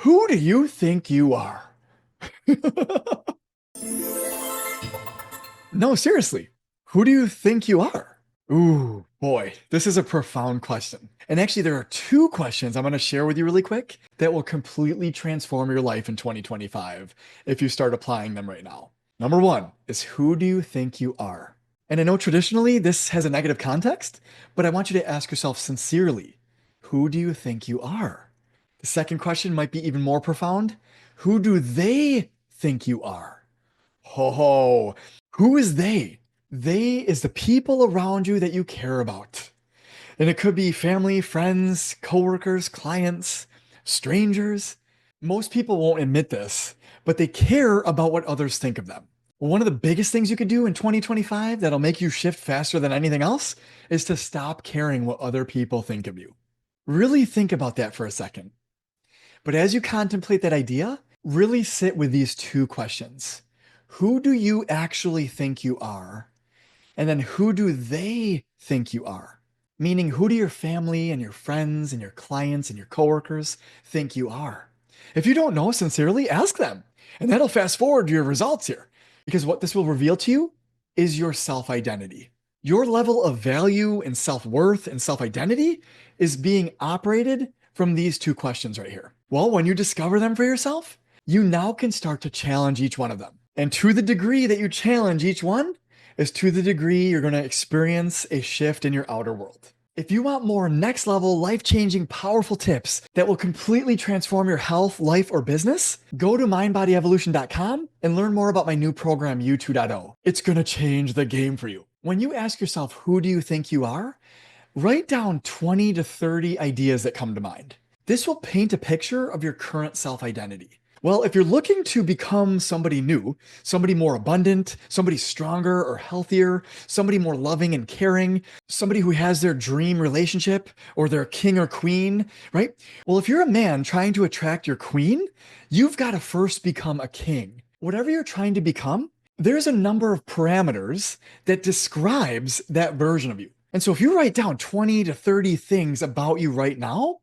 Who do you think you are? No, seriously. Who do you think you are? Ooh, boy, this is a profound question. And actually, there are two questions I'm going to share with you really quick that will completely transform your life in 2025 if you start applying them right now. Number one is who do you think you are? And I know traditionally this has a negative context, but I want you to ask yourself sincerely, who do you think you are? The second question might be even more profound. Who do they think you are? Ho ho. Who is they? They is the people around you that you care about. And it could be family, friends, coworkers, clients, strangers. Most people won't admit this, but they care about what others think of them. One of the biggest things you could do in 2025 that'll make you shift faster than anything else is to stop caring what other people think of you. Really think about that for a second. But as you contemplate that idea, really sit with these two questions. Who do you actually think you are? And then who do they think you are? Meaning, who do your family and your friends and your clients and your coworkers think you are? If you don't know sincerely, ask them. And that'll fast forward your results here. Because what this will reveal to you is your self identity. Your level of value and self worth and self identity is being operated from these two questions right here. Well, when you discover them for yourself, you now can start to challenge each one of them. And to the degree that you challenge each one, is to the degree you're going to experience a shift in your outer world. If you want more next level, life changing, powerful tips that will completely transform your health, life, or business, go to mindbodyevolution.com and learn more about my new program, U 2.0. It's going to change the game for you. When you ask yourself, who do you think you are? Write down 20 to 30 ideas that come to mind. This will paint a picture of your current self identity. Well, if you're looking to become somebody new, somebody more abundant, somebody stronger or healthier, somebody more loving and caring, somebody who has their dream relationship or their king or queen, right? Well, if you're a man trying to attract your queen, you've got to first become a king. Whatever you're trying to become, there's a number of parameters that describes that version of you. And so if you write down 20 to 30 things about you right now,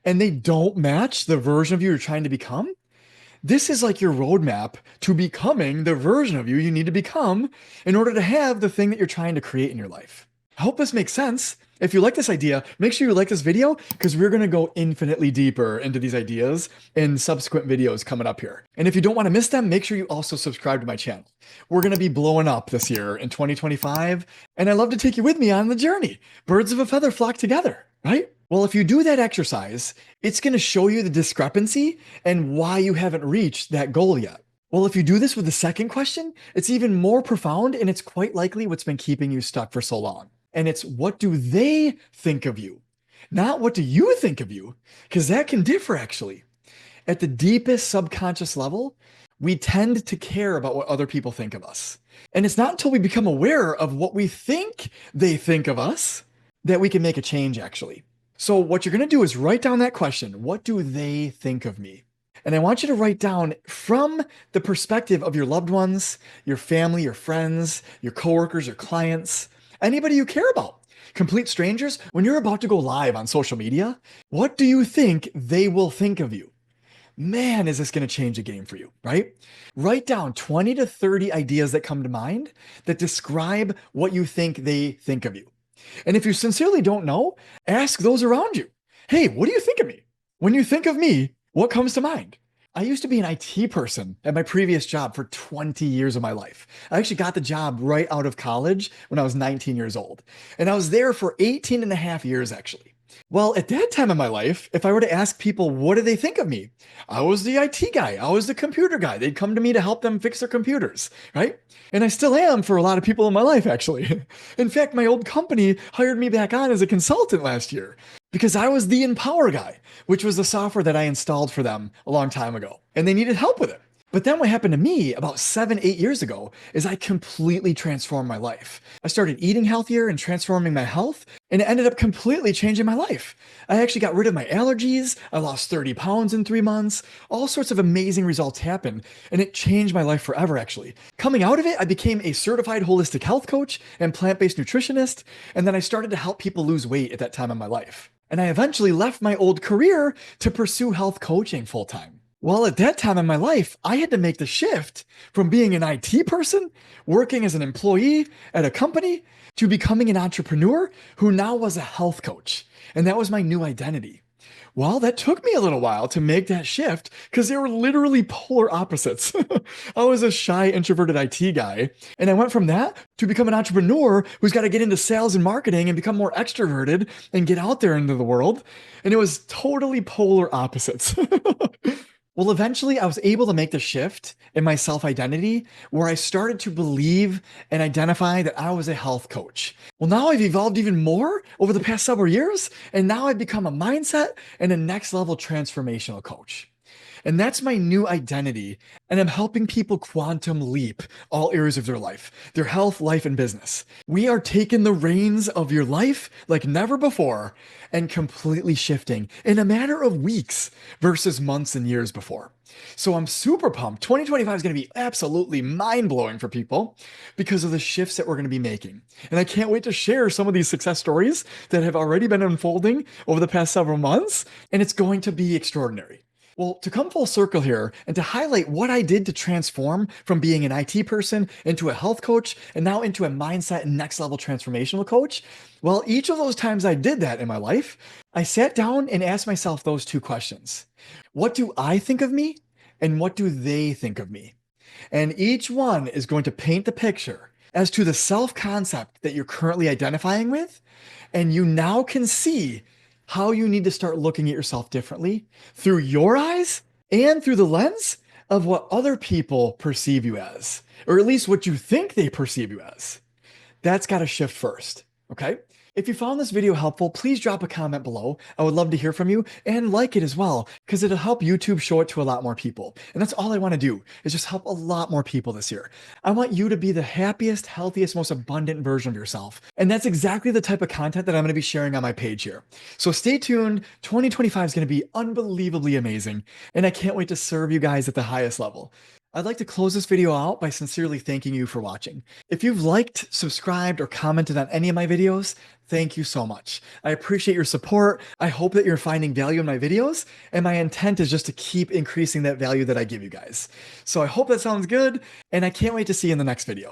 and they don't match the version of you you're trying to become, this is like your roadmap to becoming the version of you need to become in order to have the thing that you're trying to create in your life. I hope this makes sense. If you like this idea, make sure you like this video because we're going to go infinitely deeper into these ideas in subsequent videos coming up here. And if you don't want to miss them, make sure you also subscribe to my channel. We're going to be blowing up this year in 2025, and I'd love to take you with me on the journey. Birds of a feather flock together, right? Well, if you do that exercise, it's going to show you the discrepancy and why you haven't reached that goal yet. Well, if you do this with the second question, it's even more profound, and it's quite likely what's been keeping you stuck for so long. And it's, what do they think of you? Not what do you think of you? Because that can differ actually. At the deepest subconscious level, we tend to care about what other people think of us. And it's not until we become aware of what we think they think of us that we can make a change actually. So what you're going to do is write down that question. What do they think of me? And I want you to write down from the perspective of your loved ones, your family, your friends, your coworkers, your clients, anybody you care about, complete strangers. When you're about to go live on social media, what do you think they will think of you? Man, is this going to change the game for you, right? Write down 20 to 30 ideas that come to mind that describe what you think they think of you. And if you sincerely don't know, ask those around you. Hey, what do you think of me? When you think of me, what comes to mind? I used to be an IT person at my previous job for 20 years of my life. I actually got the job right out of college when I was 19 years old. And I was there for 18 and a half years, actually. Well, at that time in my life, if I were to ask people, what do they think of me? I was the IT guy. I was the computer guy. They'd come to me to help them fix their computers, right? And I still am for a lot of people in my life, actually. In fact, my old company hired me back on as a consultant last year because I was the Empower guy, which was the software that I installed for them a long time ago. And they needed help with it. But then what happened to me about 7, 8 years ago is I completely transformed my life. I started eating healthier and transforming my health, and it ended up completely changing my life. I actually got rid of my allergies. I lost 30 pounds in 3 months. All sorts of amazing results happened, and it changed my life forever, actually. Coming out of it, I became a certified holistic health coach and plant-based nutritionist, and then I started to help people lose weight at that time in my life. And I eventually left my old career to pursue health coaching full time. Well, at that time in my life, I had to make the shift from being an IT person, working as an employee at a company, to becoming an entrepreneur who now was a health coach. And that was my new identity. Well, that took me a little while to make that shift because they were literally polar opposites. I was a shy, introverted IT guy, and I went from that to become an entrepreneur who's got to get into sales and marketing and become more extroverted and get out there into the world. And it was totally polar opposites. Well, eventually I was able to make the shift in my self identity where I started to believe and identify that I was a health coach. Well, now I've evolved even more over the past several years, and now I've become a mindset and a next level transformational coach. And that's my new identity. And I'm helping people quantum leap all areas of their life, their health, life, and business. We are taking the reins of your life like never before and completely shifting in a matter of weeks versus months and years before. So I'm super pumped. 2025 is going to be absolutely mind blowing for people because of the shifts that we're going to be making. And I can't wait to share some of these success stories that have already been unfolding over the past several months. And it's going to be extraordinary. Well, to come full circle here and to highlight what I did to transform from being an IT person into a health coach and now into a mindset and next level transformational coach, well, each of those times I did that in my life, I sat down and asked myself those two questions. What do I think of me? And what do they think of me? And each one is going to paint the picture as to the self concept that you're currently identifying with. And you now can see how you need to start looking at yourself differently through your eyes and through the lens of what other people perceive you as, or at least what you think they perceive you as. That's got to shift first. Okay. If you found this video helpful, please drop a comment below. I would love to hear from you and like it as well, because it'll help YouTube show it to a lot more people. And that's all I want to do is just help a lot more people this year. I want you to be the happiest, healthiest, most abundant version of yourself. And that's exactly the type of content that I'm going to be sharing on my page here. So stay tuned. 2025 is going to be unbelievably amazing. And I can't wait to serve you guys at the highest level. I'd like to close this video out by sincerely thanking you for watching. If you've liked, subscribed, or commented on any of my videos, thank you so much. I appreciate your support. I hope that you're finding value in my videos, and my intent is just to keep increasing that value that I give you guys. So I hope that sounds good, and I can't wait to see you in the next video.